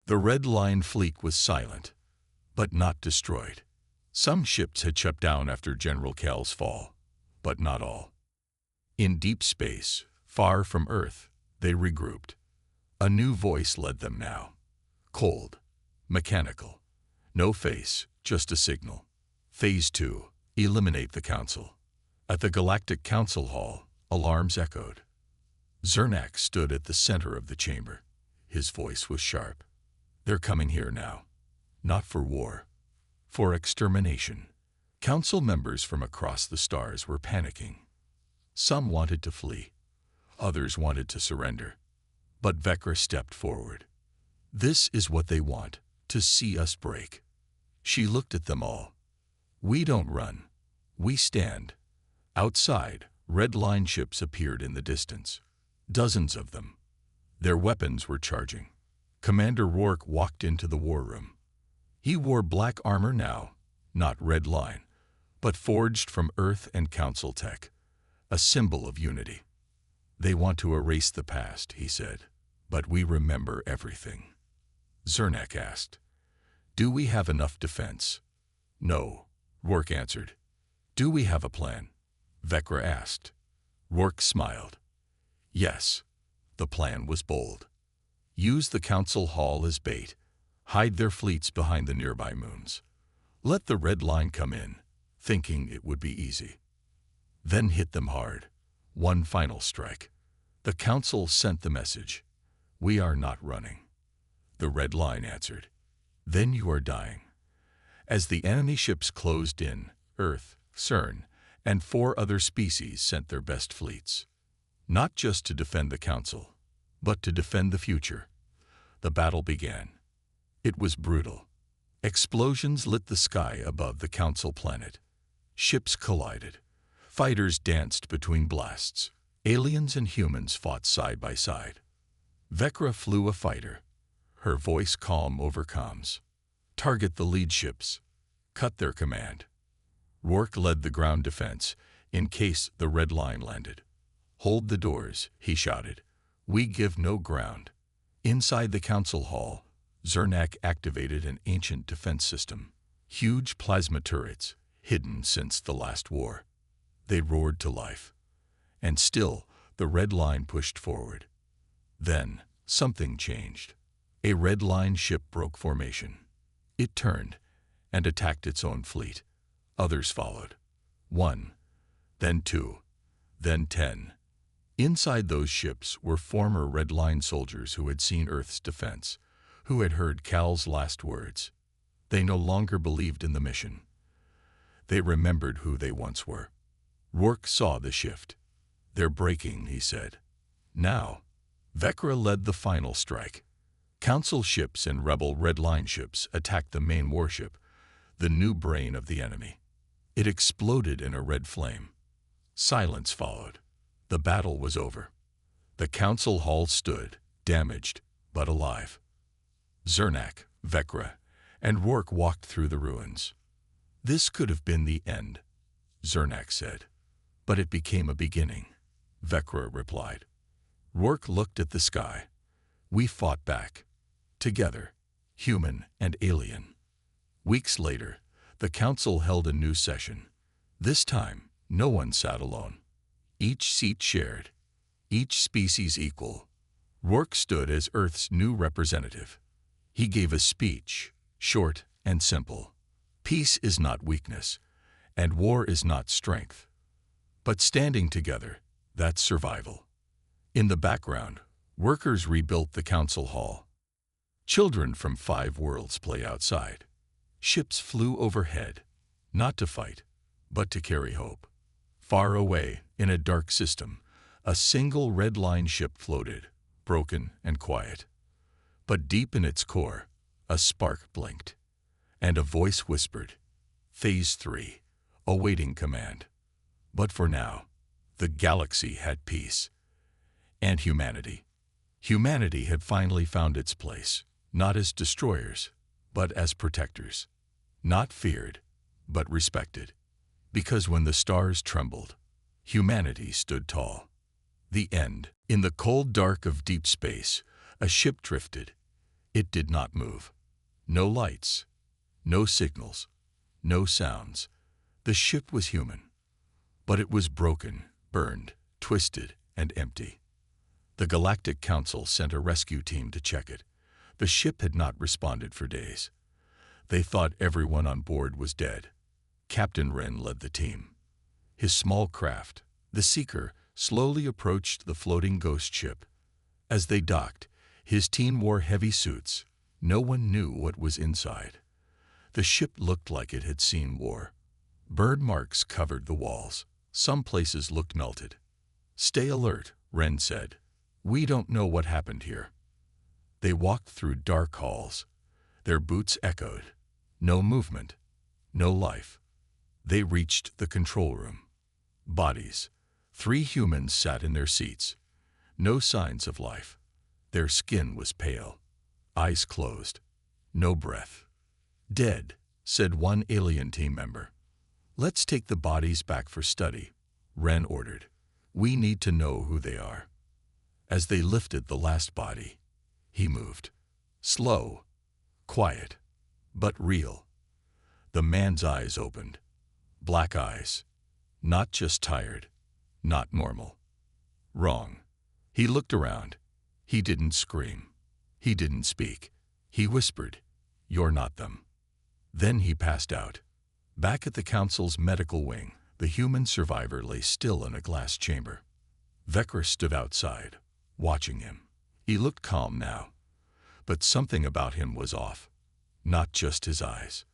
The Red Line fleet was silent, but not destroyed. Some ships had shut down after General Kell's fall, but not all. In deep space, far from Earth, they regrouped. A new voice led them now. Cold, mechanical. No face, just a signal. Phase 2. Eliminate the Council. At the Galactic Council Hall, alarms echoed. Zernak stood at the center of the chamber. His voice was sharp. They're coming here now. Not for war. For extermination. Council members from across the stars were panicking. Some wanted to flee. Others wanted to surrender. But Vecra stepped forward. This is what they want, to see us break. She looked at them all. We don't run. We stand. Outside, Red Line ships appeared in the distance. Dozens of them. Their weapons were charging. Commander Rourke walked into the war room. He wore black armor now, not Red Line, but forged from Earth and Council tech, a symbol of unity. They want to erase the past, he said, but we remember everything. Zernak asked, do we have enough defense? No, Rourke answered. Do we have a plan? Vecra asked. Rourke smiled. Yes, the plan was bold. Use the Council Hall as bait. Hide their fleets behind the nearby moons. Let the Red Line come in, thinking it would be easy. Then hit them hard. One final strike. The Council sent the message. We are not running. The Red Line answered. Then you are dying. As the enemy ships closed in, Earth, CERN, and 4 other species sent their best fleets. Not just to defend the Council, but to defend the future. The battle began. It was brutal. Explosions lit the sky above the Council planet. Ships collided. Fighters danced between blasts. Aliens and humans fought side by side. Vecra flew a fighter, her voice calm over comms. Target the lead ships. Cut their command. Rourke led the ground defense in case the Red Line landed. Hold the doors, he shouted. We give no ground. Inside the Council Hall, Zernak activated an ancient defense system. Huge plasma turrets, hidden since the last war. They roared to life. And still, the Red Line pushed forward. Then, something changed. A Red Line ship broke formation. It turned and attacked its own fleet. Others followed. 1, then 2, then 10. Inside those ships were former Red Line soldiers who had seen Earth's defense, who had heard Cal's last words. They no longer believed in the mission. They remembered who they once were. Rourke saw the shift. They're breaking, he said. Now, Vecra led the final strike. Council ships and rebel Red Line ships attacked the main warship, the new brain of the enemy. It exploded in a red flame. Silence followed. The battle was over. The Council Hall stood, damaged, but alive. Zernak, Vecra, and Rourke walked through the ruins. This could have been the end, Zernak said. But it became a beginning, Vecra replied. Rourke looked at the sky. We fought back. Together, human and alien. Weeks later, the Council held a new session. This time, no one sat alone. Each seat shared. Each species equal. Rourke stood as Earth's new representative. He gave a speech, short and simple. Peace is not weakness, and war is not strength. But standing together, that's survival. In the background, workers rebuilt the Council Hall. Children from 5 worlds play outside. Ships flew overhead, not to fight, but to carry hope. Far away, in a dark system, a single Red Line ship floated, broken and quiet. But deep in its core, a spark blinked, and a voice whispered, Phase 3, awaiting command. But for now, the galaxy had peace. And humanity. Humanity had finally found its place, not as destroyers, but as protectors. Not feared, but respected. Because when the stars trembled, humanity stood tall. The end. In the cold dark of deep space, a ship drifted. It did not move. No lights, no signals, no sounds. The ship was human, but it was broken, burned, twisted, and empty. The Galactic Council sent a rescue team to check it. The ship had not responded for days. They thought everyone on board was dead. Captain Wren led the team. His small craft, the Seeker, slowly approached the floating ghost ship. As they docked, his team wore heavy suits. No one knew what was inside. The ship looked like it had seen war. Burn marks covered the walls. Some places looked melted. "Stay alert," Wren said. "We don't know what happened here." They walked through dark halls. Their boots echoed. No movement, no life. They reached the control room. Bodies. 3 humans sat in their seats. No signs of life. Their skin was pale. Eyes closed. No breath. "Dead," said one alien team member. "Let's take the bodies back for study," Wren ordered. "We need to know who they are." As they lifted the last body, he moved. Slow, quiet, but real. The man's eyes opened. Black eyes. Not just tired. Not normal. Wrong. He looked around. He didn't scream. He didn't speak. He whispered, "You're not them." Then he passed out. Back at the Council's medical wing, the human survivor lay still in a glass chamber. Vecra stood outside, watching him. He looked calm now. But something about him was off. Not just his eyes.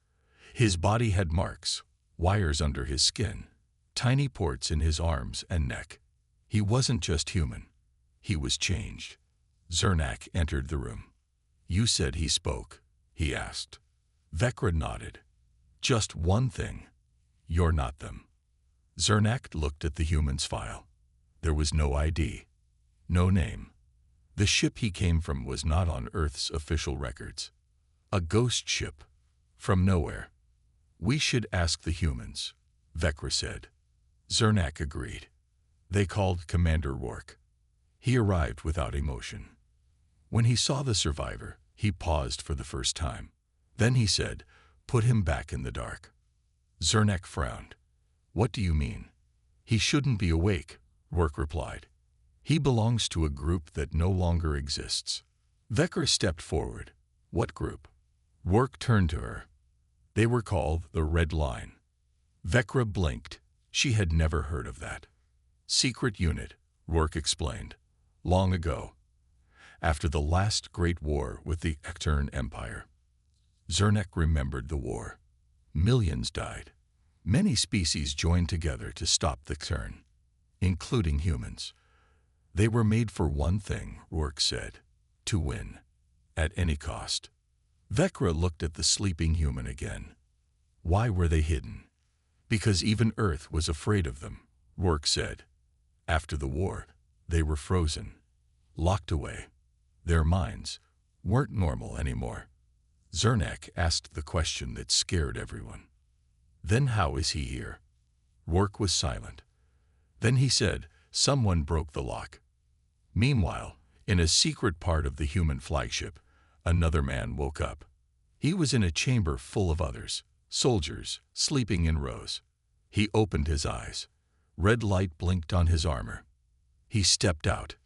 His body had marks, wires under his skin, tiny ports in his arms and neck. He wasn't just human. He was changed. Zernak entered the room. "You said he spoke," he asked. Vecra nodded. "Just one thing. You're not them." Zernak looked at the human's file. There was no ID. No name. The ship he came from was not on Earth's official records. A ghost ship. From nowhere. "We should ask the humans," Vecra said. Zernak agreed. They called Commander Rourke. He arrived without emotion. When he saw the survivor, he paused for the first time. Then he said, "Put him back in the dark." Zernak frowned. "What do you mean?" "He shouldn't be awake," Rourke replied. "He belongs to a group that no longer exists." Vecra stepped forward. "What group?" Rourke turned to her. "They were called the Red Line." Vecra blinked. She had never heard of that. "Secret unit," Rourke explained. "Long ago. After the last great war with the Ectern Empire." Zernak remembered the war. Millions died. Many species joined together to stop the Ectern, including humans. "They were made for one thing," Rourke said. "To win. At any cost." Vecra looked at the sleeping human again. "Why were they hidden?" "Because even Earth was afraid of them," Rourke said. "After the war, they were frozen. Locked away. Their minds weren't normal anymore." Zernak asked the question that scared everyone. "Then how is he here?" Rourke was silent. Then he said, "Someone broke the lock." Meanwhile, in a secret part of the human flagship, another man woke up. He was in a chamber full of others, soldiers, sleeping in rows. He opened his eyes. Red light blinked on his armor. He stepped out.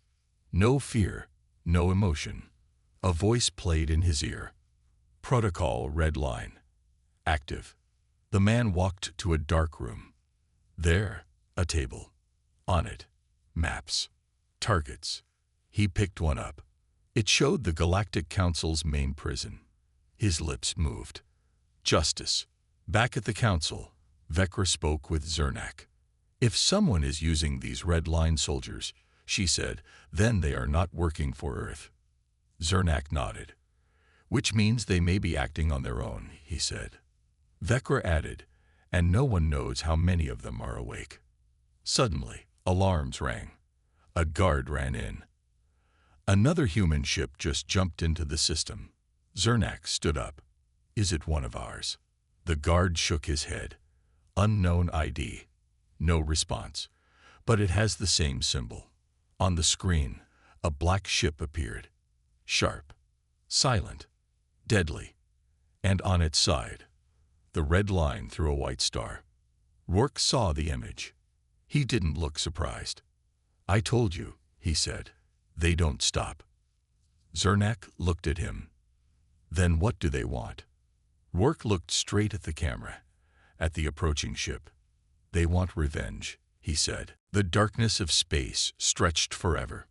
No fear, no emotion. A voice played in his ear. "Protocol Red Line. Active." The man walked to a dark room. There, a table. On it, maps. Targets. He picked one up. It showed the Galactic Council's main prison. His lips moved. "Justice." Back at the Council, Vecra spoke with Zernak. "If someone is using these Red Line soldiers," she said, "then they are not working for Earth." Zernak nodded. "Which means they may be acting on their own," he said. Vecra added, "And no one knows how many of them are awake." Suddenly, alarms rang. A guard ran in. Another human ship just jumped into the system. Zernak stood up. "Is it one of ours?" The guard shook his head. "Unknown ID." No response. "But it has the same symbol." On the screen, a black ship appeared. Sharp. silent, deadly, and on its side, the red line through a white star. Rourke saw the image. He didn't look surprised. "I told you," he said. "They don't stop." Zernak looked at him. "Then what do they want?" Rourke looked straight at the camera, at the approaching ship. "They want revenge," he said. The darkness of space stretched forever.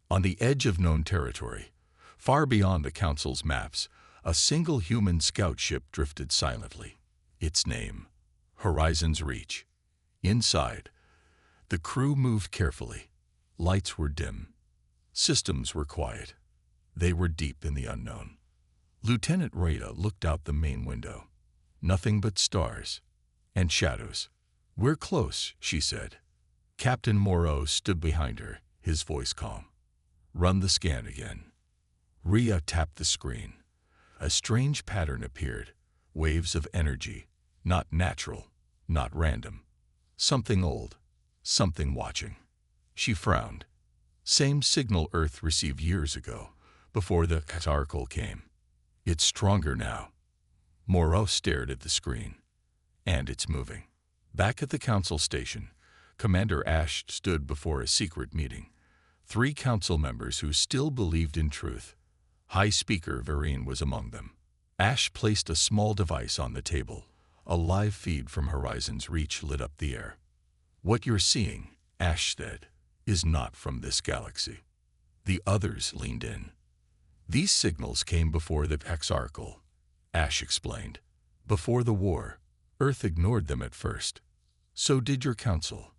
On the edge of known territory, far beyond the Council's maps, a single human scout ship drifted silently. Its name, Horizon's Reach. Inside, the crew moved carefully. Lights were dim. Systems were quiet. They were deep in the unknown. Lieutenant Rada looked out the main window. Nothing but stars and shadows. "We're close," she said. Captain Moreau stood behind her, his voice calm. "Run the scan again." Rhea tapped the screen. A strange pattern appeared. Waves of energy. Not natural, not random. Something old. Something watching. She frowned. Same signal Earth received years ago, before the Oracle came. "It's stronger now." Moreau stared at the screen. "And it's moving." Back at the Council station, Commander Ash stood before a secret meeting. 3 Council members who still believed in truth. High Speaker Vereen was among them. Ash placed a small device on the table. A live feed from Horizon's Reach lit up the air. "What you're seeing," Ash said, "is not from this galaxy." The others leaned in. "These signals came before the Oracle," Ash explained. "Before the war, Earth ignored them at first. So did your Council.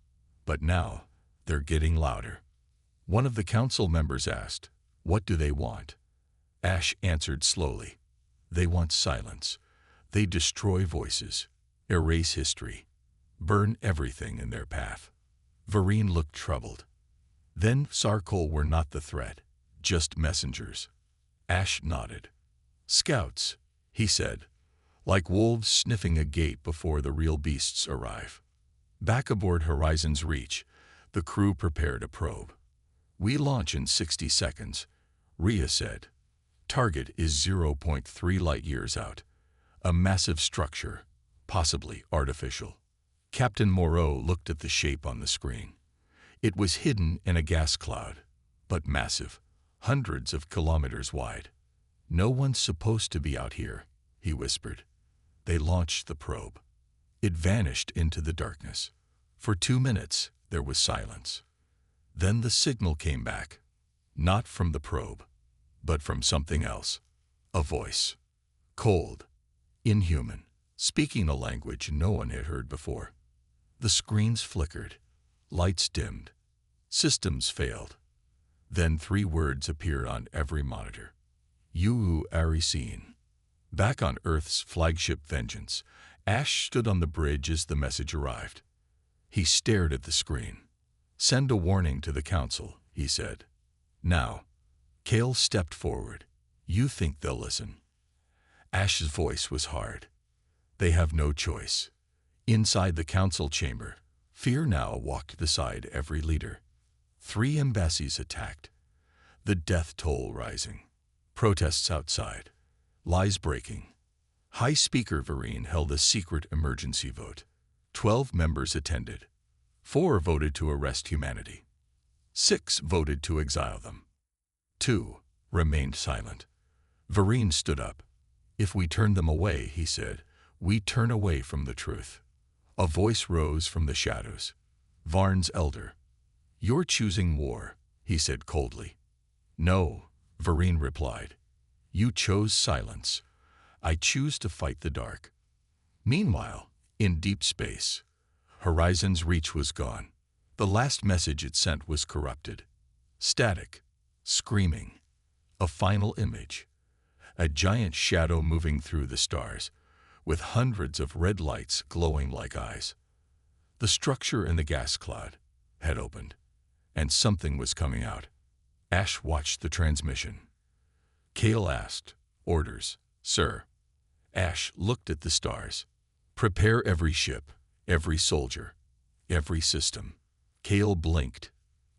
But now, they're getting louder." One of the Council members asked, "What do they want?" Ash answered slowly, "They want silence. They destroy voices, erase history, burn everything in their path." Vereen looked troubled. "Then Sarkol were not the threat, just messengers." Ash nodded. "Scouts," he said, "like wolves sniffing a gate before the real beasts arrive." Back aboard Horizon's Reach, the crew prepared a probe. "We launch in 60 seconds, Rhea said. "Target is 0.3 light-years out. A massive structure, possibly artificial." Captain Moreau looked at the shape on the screen. It was hidden in a gas cloud, but massive, hundreds of kilometers wide. "No one's supposed to be out here," he whispered. They launched the probe. It vanished into the darkness. For 2 minutes, there was silence. Then the signal came back, not from the probe, but from something else. A voice. Cold, inhuman, speaking a language no one had heard before. The screens flickered. Lights dimmed. Systems failed. Then 3 words appeared on every monitor. "Yu Aricine." Back on Earth's flagship Vengeance, Ash stood on the bridge as the message arrived. He stared at the screen. "Send a warning to the Council," he said. "Now." Kale stepped forward. "You think they'll listen?" Ash's voice was hard. "They have no choice." Inside the Council chamber, fear now walked beside every leader. 3 embassies attacked. The death toll rising. Protests outside. Lies breaking. High Speaker Vereen held a secret emergency vote. 12 members attended. 4 voted to arrest humanity. 6 voted to exile them. 2 remained silent. Vereen stood up. "If we turn them away," he said, "we turn away from the truth." A voice rose from the shadows. Varn's elder. "You're choosing war," he said coldly. "No," Vereen replied. "You chose silence. I choose to fight the dark." Meanwhile, in deep space, Horizon's Reach was gone. The last message it sent was corrupted. Static. Screaming. A final image. A giant shadow moving through the stars, with hundreds of red lights glowing like eyes. The structure in the gas cloud had opened, and something was coming out. Ash watched the transmission. Kale asked, "Orders, sir." Ash looked at the stars. "Prepare every ship, every soldier, every system." Kale blinked.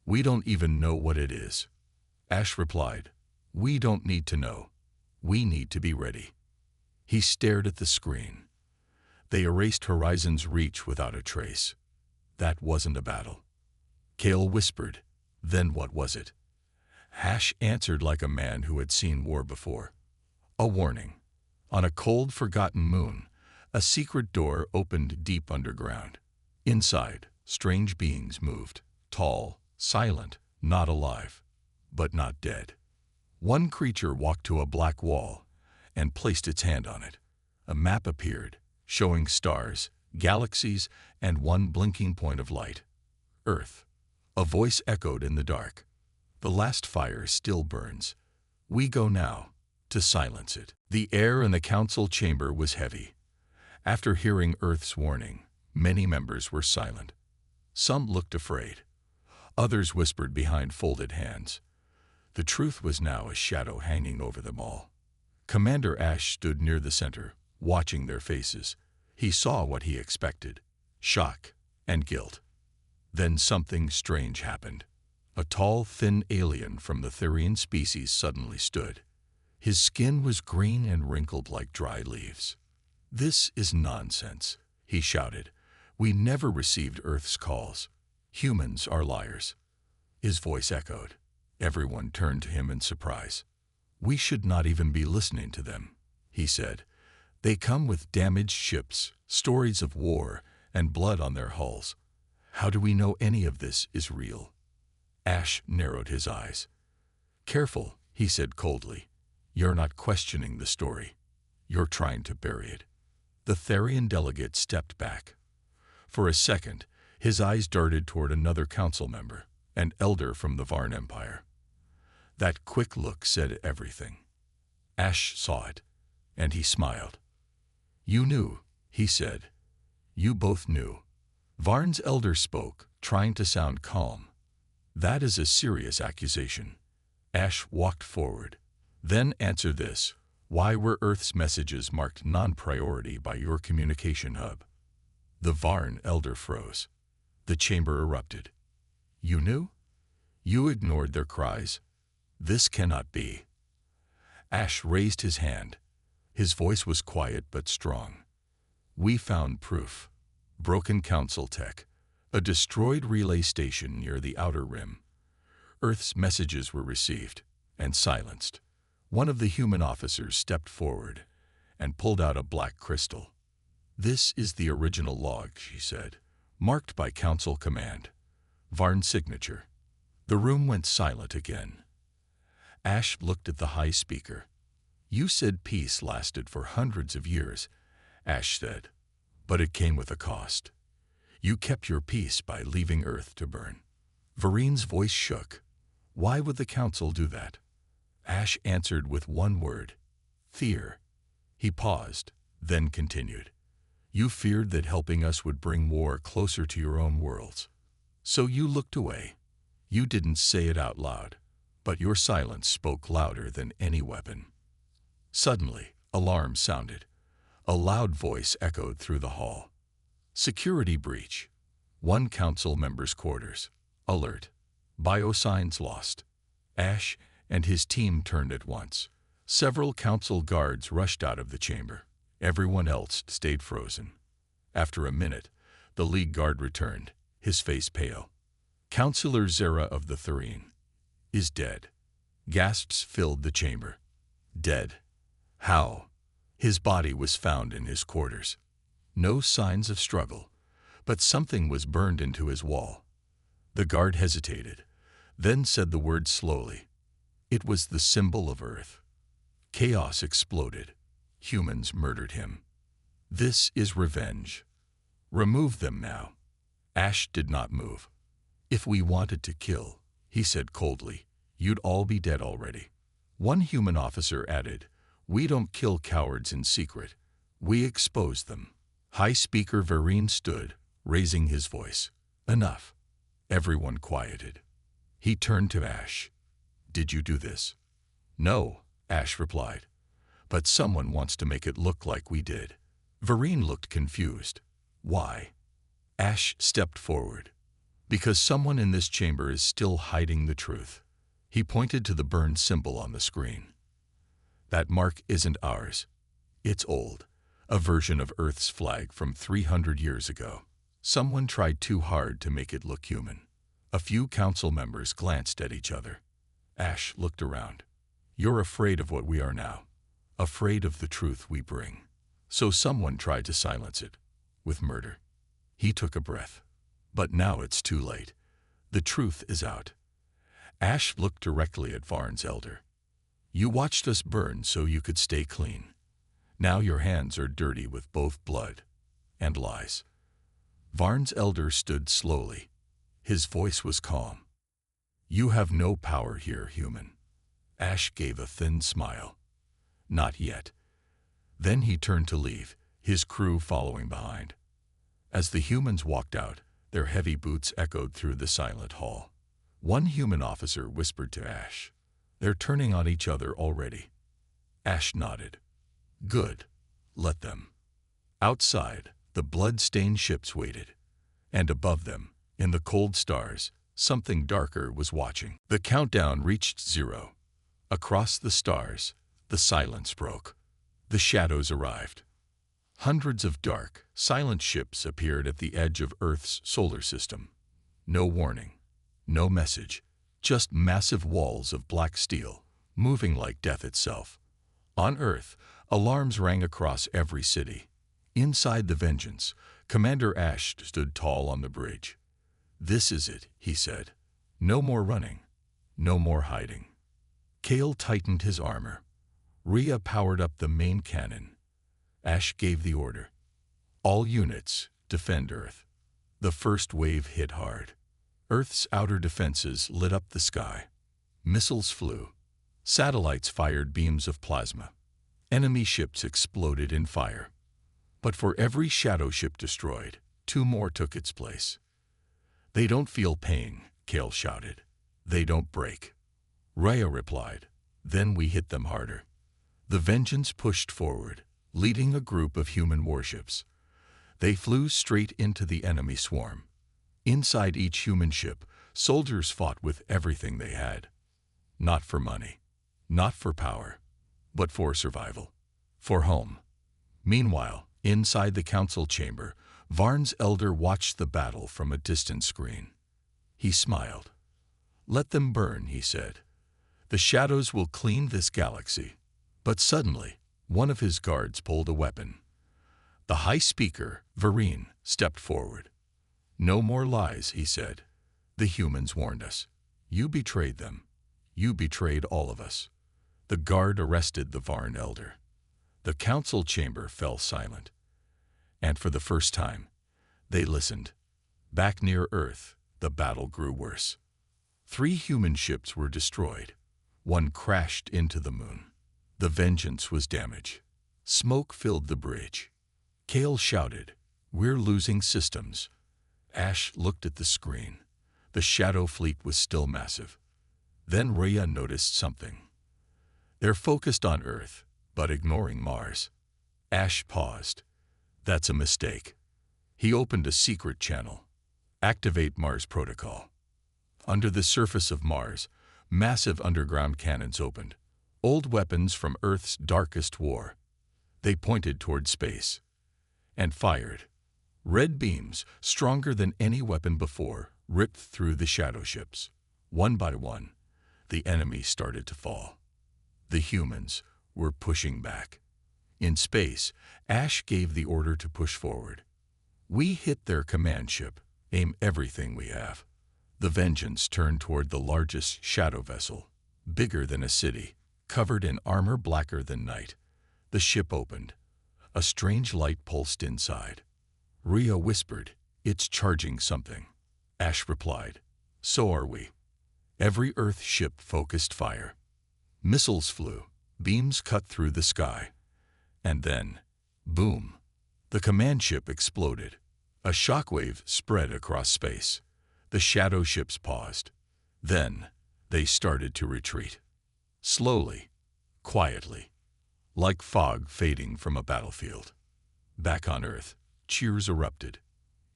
"We don't even know what it is." Ash replied, "We don't need to know. We need to be ready. He stared at the screen. They erased Horizon's reach without a trace. That wasn't a battle. Kale whispered, "Then what was it?" Ash answered like a man who had seen war before. A warning. On a cold, forgotten moon, a secret door opened deep underground. Inside, strange beings moved, tall, silent, not alive, but not dead. One creature walked to a black wall and placed its hand on it. A map appeared, showing stars, galaxies, and one blinking point of light. Earth. A voice echoed in the dark. The last fire still burns. We go now to silence it. The air in the council chamber was heavy. After hearing Earth's warning, many members were silent. Some looked afraid. Others whispered behind folded hands. The truth was now a shadow hanging over them all. Commander Ash stood near the center, watching their faces. He saw what he expected: shock and guilt. Then something strange happened. A tall, thin alien from the Therian species suddenly stood. His skin was green and wrinkled like dry leaves. "This is nonsense," he shouted. "We never received Earth's calls. Humans are liars." His voice echoed. Everyone turned to him in surprise. "We should not even be listening to them," he said. "They come with damaged ships, stories of war, and blood on their hulls. How do we know any of this is real?" Ash narrowed his eyes. "Careful," he said coldly. "You're not questioning the story. You're trying to bury it." The Therian delegate stepped back. For a second, his eyes darted toward another council member, an elder from the Varn Empire. That quick look said everything. Ash saw it, and he smiled. "You knew," he said. "You both knew." Varn's elder spoke, trying to sound calm. "That is a serious accusation." Ash walked forward. "Then answer this. Why were Earth's messages marked non-priority by your communication hub?" The Varn elder froze. The chamber erupted. "You knew? You ignored their cries? This cannot be." Ash raised his hand. His voice was quiet but strong. "We found proof. Broken council tech. A destroyed relay station near the outer rim. Earth's messages were received and silenced." One of the human officers stepped forward and pulled out a black crystal. "This is the original log," she said, "marked by council command. Varn's signature." The room went silent again. Ash looked at the high speaker. "You said peace lasted for hundreds of years," Ash said, "but it came with a cost. You kept your peace by leaving Earth to burn." Varine's voice shook. "Why would the council do that?" Ash answered with one word: fear. He paused, then continued. "You feared that helping us would bring war closer to your own worlds. So you looked away. You didn't say it out loud, but your silence spoke louder than any weapon." Suddenly, alarm sounded. A loud voice echoed through the hall. "Security breach. One council member's quarters. Alert. Biosigns lost." Ash and his team turned at once. Several council guards rushed out of the chamber. Everyone else stayed frozen. After a minute, the league guard returned, his face pale. "Councillor Zera of the Therian is dead." Gasps filled the chamber. "Dead? How?" "His body was found in his quarters. No signs of struggle, but something was burned into his wall." The guard hesitated, then said the word slowly. "It was the symbol of Earth." Chaos exploded. Humans murdered him. "This is revenge. Remove them now." Ash did not move. "If we wanted to kill," he said coldly, "you'd all be dead already." One human officer added, "We don't kill cowards in secret. We expose them." High Speaker Varine stood, raising his voice. "Enough." Everyone quieted. He turned to Ash. "Did you do this?" "No," Ash replied. "But someone wants to make it look like we did." Varine looked confused. "Why?" Ash stepped forward. "Because someone in this chamber is still hiding the truth." He pointed to the burned symbol on the screen. That mark isn't ours. It's old, a version of Earth's flag from 300 years ago. Someone tried too hard to make it look human. A few council members glanced at each other. Ash looked around. You're afraid of what we are now, afraid of the truth we bring. So someone tried to silence it, with murder. He took a breath. But now it's too late. The truth is out. Ash looked directly at Varn's elder. You watched us burn so you could stay clean. Now your hands are dirty with both blood and lies. Varn's elder stood slowly. His voice was calm. You have no power here, human. Ash gave a thin smile. Not yet. Then he turned to leave, his crew following behind. As the humans walked out, their heavy boots echoed through the silent hall. One human officer whispered to Ash, "They're turning on each other already." Ash nodded. Good. Let them. Outside, the blood-stained ships waited. And above them, in the cold stars, something darker was watching. The countdown reached 0. Across the stars, the silence broke. The shadows arrived. Hundreds of dark, silent ships appeared at the edge of Earth's solar system. No warning, no message, just massive walls of black steel, moving like death itself. On Earth, alarms rang across every city. Inside the Vengeance, Commander Ash stood tall on the bridge. This is it, he said. No more running, no more hiding. Kale tightened his armor. Rhea powered up the main cannon. Ash gave the order. All units, defend Earth. The first wave hit hard. Earth's outer defenses lit up the sky. Missiles flew. Satellites fired beams of plasma. Enemy ships exploded in fire. But for every shadow ship destroyed, 2 more took its place. They don't feel pain, Kale shouted. They don't break. Rhea replied. Then we hit them harder. The Vengeance pushed forward, leading a group of human warships. They flew straight into the enemy swarm. Inside each human ship, soldiers fought with everything they had. Not for money, not for power, but for survival, for home. Meanwhile, inside the council chamber, Varn's elder watched the battle from a distant screen. He smiled. Let them burn, he said. The shadows will clean this galaxy. But suddenly, one of his guards pulled a weapon. The High Speaker, Vareen, stepped forward. No more lies, he said. The humans warned us. You betrayed them. You betrayed all of us. The guard arrested the Varn elder. The council chamber fell silent. And for the first time, they listened. Back near Earth, the battle grew worse. 3 human ships were destroyed. 1 crashed into the moon. The Vengeance was damaged. Smoke filled the bridge. Kale shouted, "We're losing systems." Ash looked at the screen. The shadow fleet was still massive. Then Rhea noticed something. They're focused on Earth, but ignoring Mars. Ash paused. That's a mistake. He opened a secret channel. Activate Mars protocol. Under the surface of Mars, massive underground cannons opened. Old weapons from Earth's darkest war. They pointed toward space and fired. Red beams, stronger than any weapon before, ripped through the shadow ships. One by one, the enemy started to fall. The humans were pushing back. In space, Ash gave the order to push forward. We hit their command ship, aim everything we have. The Vengeance turned toward the largest shadow vessel, bigger than a city, covered in armor blacker than night. The ship opened. A strange light pulsed inside. Rhea whispered, "It's charging something." Ash replied, "So are we." Every Earth ship focused fire. Missiles flew, beams cut through the sky. And then, boom, the command ship exploded. A shockwave spread across space. The shadow ships paused. Then, they started to retreat. Slowly, quietly, like fog fading from a battlefield. Back on Earth, cheers erupted.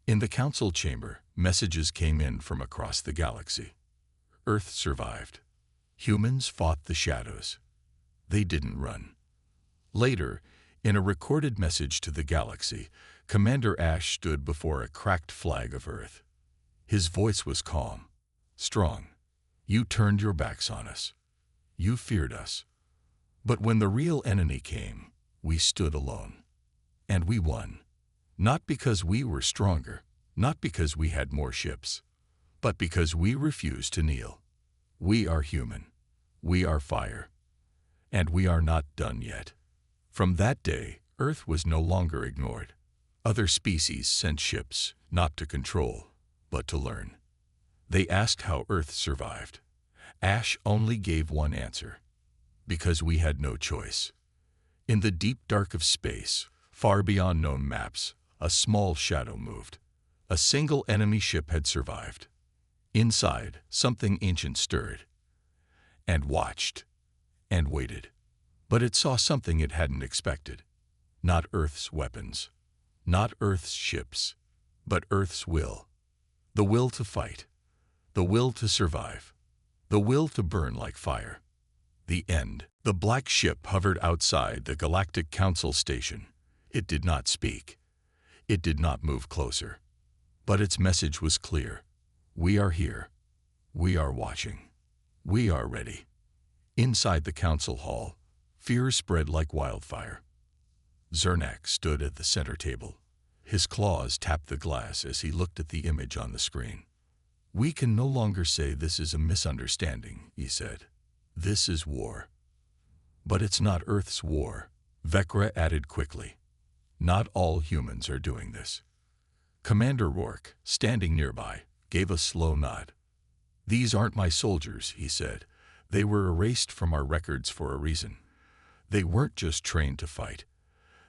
In the council chamber, messages came in from across the galaxy. Earth survived. Humans fought the shadows. They didn't run. Later, in a recorded message to the galaxy, Commander Ash stood before a cracked flag of Earth. His voice was calm, strong. You turned your backs on us. You feared us. But when the real enemy came, we stood alone. And we won. Not because we were stronger, not because we had more ships, but because we refused to kneel. We are human. We are fire. And we are not done yet. From that day, Earth was no longer ignored. Other species sent ships, not to control, but to learn. They asked how Earth survived. Ash only gave one answer. Because we had no choice. In the deep dark of space, far beyond known maps, a small shadow moved. A single enemy ship had survived. Inside, something ancient stirred. And watched. And waited. But it saw something it hadn't expected. Not Earth's weapons. Not Earth's ships. But Earth's will. The will to fight. The will to survive. The will to burn like fire. The end. The black ship hovered outside the Galactic Council station. It did not speak. It did not move closer. But its message was clear. We are here. We are watching. We are ready. Inside the council hall, fear spread like wildfire. Zernak stood at the center table. His claws tapped the glass as he looked at the image on the screen. We can no longer say this is a misunderstanding, he said. This is war. But it's not Earth's war, Vecra added quickly. Not all humans are doing this. Commander Rourke, standing nearby, gave a slow nod. These aren't my soldiers, he said. They were erased from our records for a reason. They weren't just trained to fight.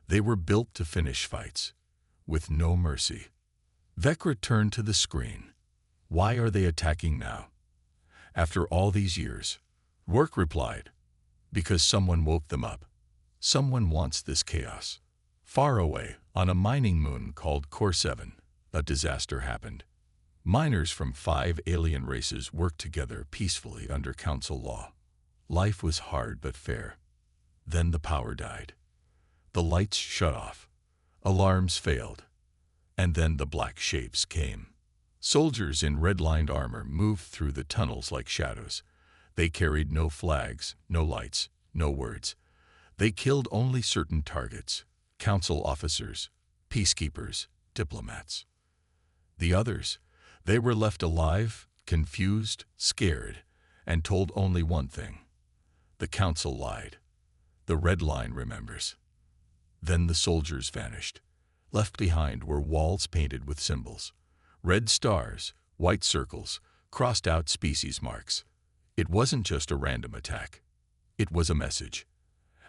They were built to finish fights, with no mercy. Vecra turned to the screen. Why are they attacking now? After all these years, Rourke replied, because someone woke them up. Someone wants this chaos. Far away, on a mining moon called Core 7, a disaster happened. Miners from 5 alien races worked together peacefully under council law. Life was hard but fair. Then the power died. The lights shut off. Alarms failed. And then the black shapes came. Soldiers in red-lined armor moved through the tunnels like shadows. They carried no flags, no lights, no words. They killed only certain targets, council officers, peacekeepers, diplomats. The others, they were left alive, confused, scared, and told only one thing. The council lied. The red line remembers. Then the soldiers vanished. Left behind were walls painted with symbols. Red stars, white circles, crossed out species marks. It wasn't just a random attack. It was a message.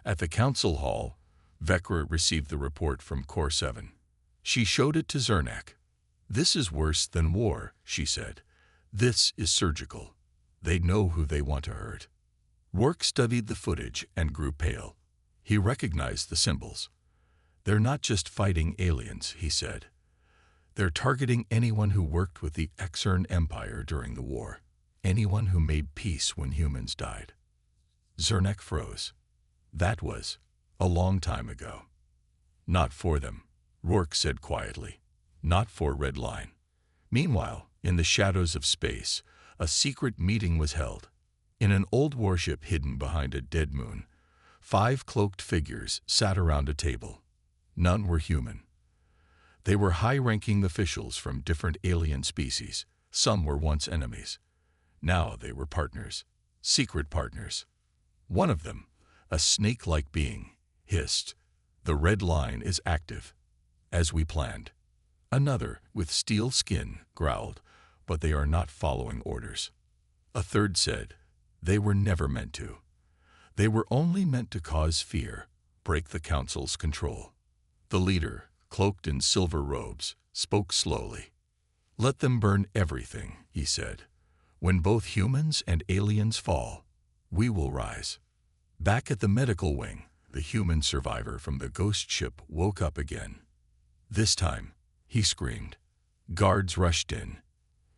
At the council hall, Vecra received the report from Core 7. She showed it to Zernak. This is worse than war, she said. This is surgical. They know who they want to hurt. Rourke studied the footage and grew pale. He recognized the symbols. They're not just fighting aliens, he said. They're targeting anyone who worked with the Exern Empire during the war. Anyone who made peace when humans died. Zernak froze. That was a long time ago. Not for them, Rourke said quietly. Not for Red Line. Meanwhile, in the shadows of space, a secret meeting was held. In an old warship hidden behind a dead moon, 5 cloaked figures sat around a table. None were human. They were high-ranking officials from different alien species. Some were once enemies. Now they were partners, secret partners. One of them, a snake-like being, hissed, "The red line is active, as we planned." Another, with steel skin, growled, "But they are not following orders." A third said, "They were never meant to. They were only meant to cause fear, break the council's control." The leader, cloaked in silver robes, spoke slowly. "Let them burn everything," he said. "When both humans and aliens fall, we will rise." Back at the medical wing, the human survivor from the ghost ship woke up again. This time, he screamed. Guards rushed in.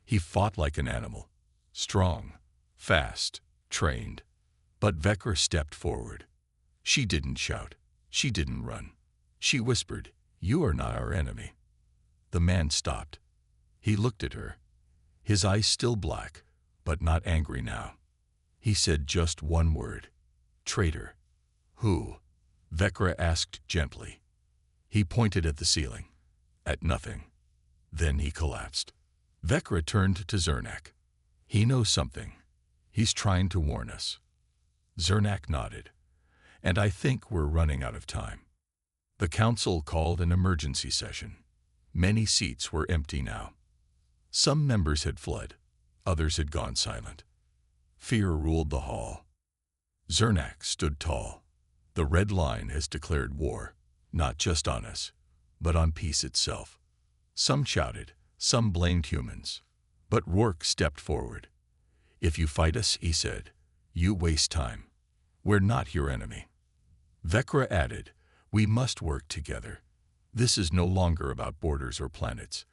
He fought like an animal. Strong, fast, trained. But Vecra stepped forward. She didn't shout. She didn't run. She whispered, "You are not our enemy." The man stopped. He looked at her, his eyes still black, but not angry now. He said just one word, "Traitor." "Who?" Vecra asked gently. He pointed at the ceiling, at nothing. Then he collapsed. Vecra turned to Zernak. "He knows something. He's trying to warn us." Zernak nodded. "And I think we're running out of time." The council called an emergency session. Many seats were empty now. Some members had fled. Others had gone silent. Fear ruled the hall. Zernak stood tall. "The Red Line has declared war, not just on us, but on peace itself." Some shouted, some blamed humans. But Rourke stepped forward. "If you fight us," he said, "you waste time. We're not your enemy." Vecra added, "We must work together. This is no longer about borders or planets.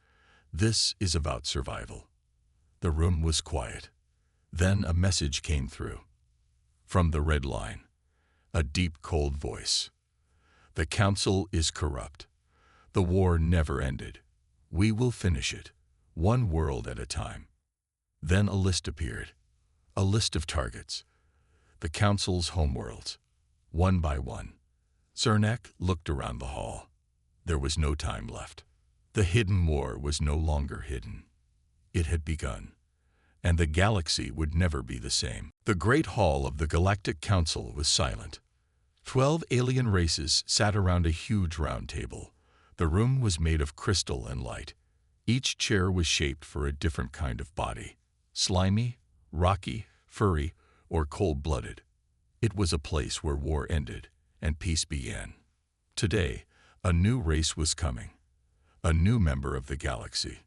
This is about survival." The room was quiet. Then a message came through. From the Red Line, a deep, cold voice. "The Council is corrupt. The war never ended. We will finish it, one world at a time." Then a list appeared. A list of targets. The Council's homeworlds, one by one. Zernak looked around the hall. There was no time left. The hidden war was no longer hidden. It had begun, and the galaxy would never be the same. The great hall of the Galactic Council was silent. 12 alien races sat around a huge round table. The room was made of crystal and light. Each chair was shaped for a different kind of body: slimy, rocky, furry, or cold-blooded. It was a place where war ended and peace began. Today, a new race was coming. A new member of the galaxy.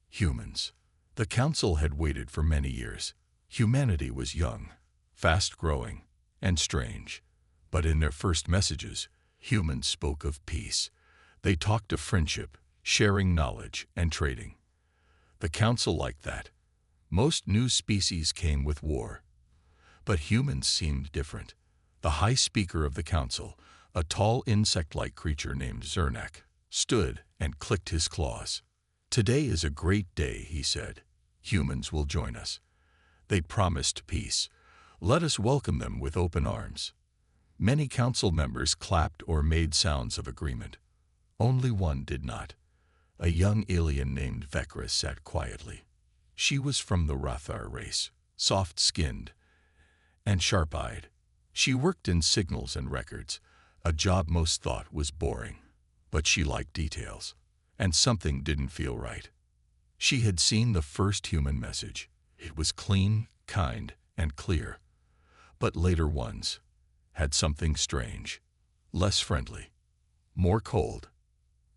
Humans. The Council had waited for many years. Humanity was young, fast-growing, and strange. But in their first messages, humans spoke of peace. They talked of friendship, sharing knowledge, and trading. The Council liked that. Most new species came with war. But humans seemed different. The High Speaker of the Council, a tall insect-like creature named Zernak, stood and clicked his claws. "Today is a great day," he said. "Humans will join us. They promised peace. Let us welcome them with open arms." Many council members clapped or made sounds of agreement. Only one did not. A young alien named Vecra sat quietly. She was from the Rathar race, soft-skinned and sharp-eyed. She worked in signals and records, a job most thought was boring. But she liked details, and something didn't feel right. She had seen the first human message. It was clean, kind, and clear. But later ones had something strange, less friendly, more cold.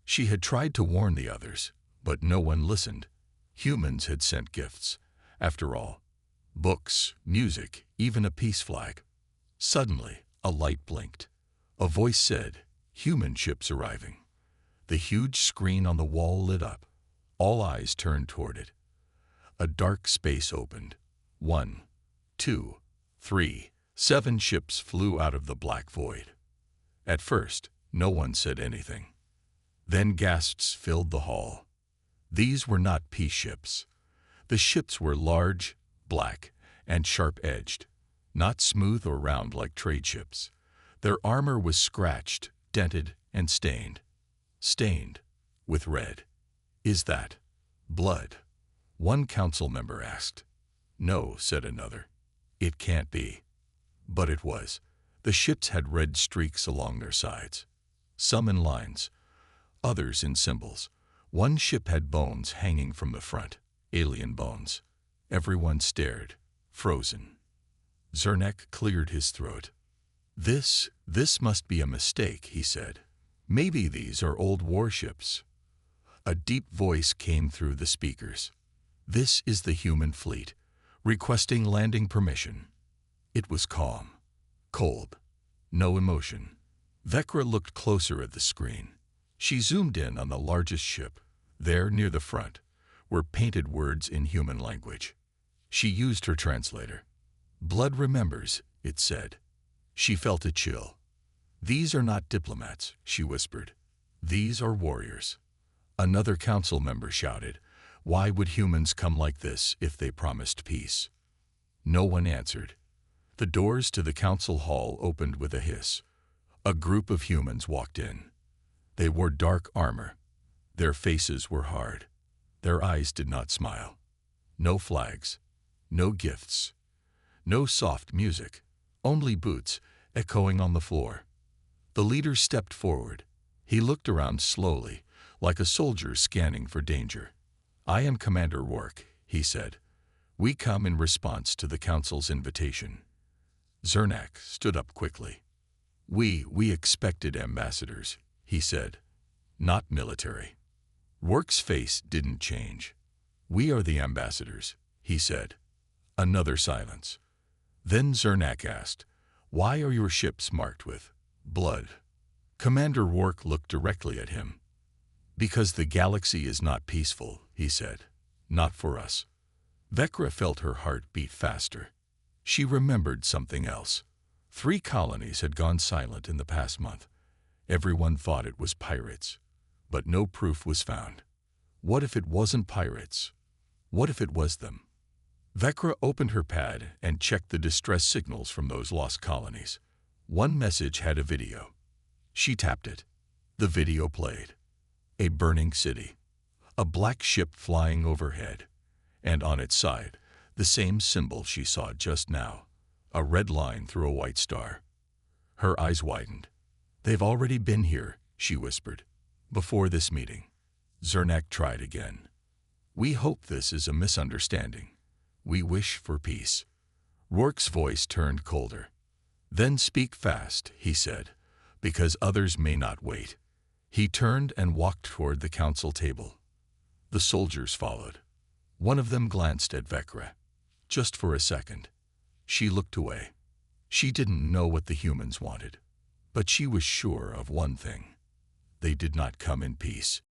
She had tried to warn the others, but no one listened. Humans had sent gifts, after all. Books, music, even a peace flag. Suddenly, a light blinked. A voice said, "Human ships arriving." The huge screen on the wall lit up. All eyes turned toward it. A dark space opened. 1, 2, 3, 7 ships flew out of the black void. At first, no one said anything. Then gasps filled the hall. These were not peace ships. The ships were large, black, and sharp-edged, not smooth or round like trade ships. Their armor was scratched, dented, and stained. Stained with red. "Is that blood?" one council member asked. "No," said another. "It can't be." But it was. The ships had red streaks along their sides, some in lines, others in symbols. One ship had bones hanging from the front, alien bones. Everyone stared, frozen. Zernak cleared his throat. This must be a mistake," he said. "Maybe these are old warships." A deep voice came through the speakers. "This is the human fleet, requesting landing permission." It was calm, cold, no emotion. Vecra looked closer at the screen. She zoomed in on the largest ship. There, near the front, were painted words in human language. She used her translator. "Blood remembers," it said. She felt a chill. "These are not diplomats," she whispered. "These are warriors." Another council member shouted, "Why would humans come like this if they promised peace?" No one answered. The doors to the council hall opened with a hiss. A group of humans walked in. They wore dark armor. Their faces were hard. Their eyes did not smile. No flags, no gifts, no soft music, only boots echoing on the floor. The leader stepped forward. He looked around slowly, like a soldier scanning for danger. "I am Commander Rourke," he said. "We come in response to the council's invitation." Zernak stood up quickly. We expected ambassadors," he said. "Not military." Rourke's face didn't change. "We are the ambassadors," he said. Another silence. Then Zernak asked, "Why are your ships marked with blood?" Commander Rourke looked directly at him. "Because the galaxy is not peaceful," he said. "Not for us." Vecra felt her heart beat faster. She remembered something else. 3 colonies had gone silent in the past month. Everyone thought it was pirates, but no proof was found. What if it wasn't pirates? What if it was them? Vecra opened her pad and checked the distress signals from those lost colonies. One message had a video. She tapped it. The video played. A burning city. A black ship flying overhead. And on its side, the same symbol she saw just now. A red line through a white star. Her eyes widened. "They've already been here," she whispered. "Before this meeting." Zernak tried again. "We hope this is a misunderstanding. We wish for peace." Rourke's voice turned colder. "Then speak fast," he said, "because others may not wait." He turned and walked toward the council table. The soldiers followed. One of them glanced at Vecra. Just for a second. She looked away. She didn't know what the humans wanted, but she was sure of one thing. They did not come in peace.